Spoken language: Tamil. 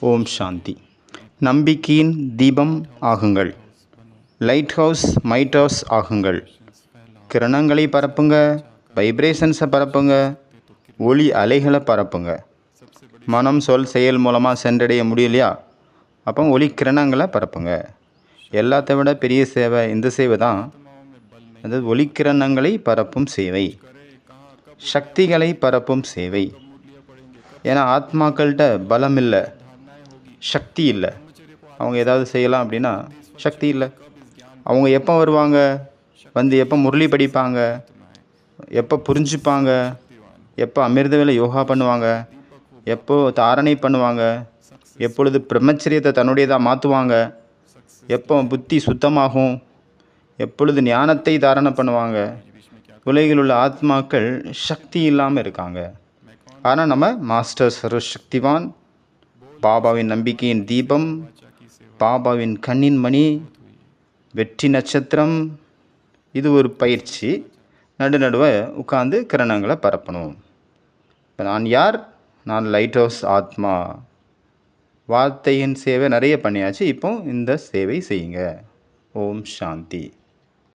ஓம் சாந்தி. நம்பிக்கையின் தீபம் ஆகுங்கள். லைட் ஹவுஸ் மைட் ஹவுஸ் ஆகுங்கள். கிரணங்களை பரப்புங்க, வைப்ரேஷன்ஸை பரப்புங்க, ஒளி அலைகளை பரப்புங்க. மனம் சொல் செயல் மூலமாக சென்றடைய முடியலையா? அப்போ ஒளி கிரணங்களை பரப்புங்க. எல்லாத்தை விட பெரிய சேவை இந்த சேவை தான். அதாவது ஒளிக்கிரணங்களை பரப்பும் சேவை, சக்திகளை பரப்பும் சேவை. ஏன்னா ஆத்மாக்கள்கிட்ட பலம் இல்லை, சக்தி இல்லை. அவங்க ஏதாவது செய்யலாம் அப்படின்னா சக்தி இல்லை. அவங்க எப்போ வருவாங்க, வந்து எப்போ முரளி படிப்பாங்க, எப்போ புரிஞ்சுப்பாங்க, எப்போ அமிர்தவேளை யோகா பண்ணுவாங்க, எப்போ தாரணை பண்ணுவாங்க, எப்பொழுது பிரம்மச்சரியத்தை தன்னுடையதாக மாற்றுவாங்க, எப்போ புத்தி சுத்தமாகும், எப்பொழுது ஞானத்தை தாரணை பண்ணுவாங்க. உலகில் உள்ள ஆத்மாக்கள் சக்தி இல்லாமல் இருக்காங்க. ஆனால் நம்ம மாஸ்டர் சர்வசக்திவான், பாபாவின் நம்பிக்கையின் தீபம், பாபாவின் கண்ணின் மணி, வெற்றி நட்சத்திரம். இது ஒரு பயிற்சி. நடுநடுவை உட்காந்து கிரணங்களை பரப்பணும். இப்போ நான் யார்? நான் லைட் ஹவுஸ் ஆத்மா. வார்த்தையின் சேவை நிறைய பண்ணியாச்சு. இப்போ இந்த சேவை செய்யுங்க. ஓம் சாந்தி.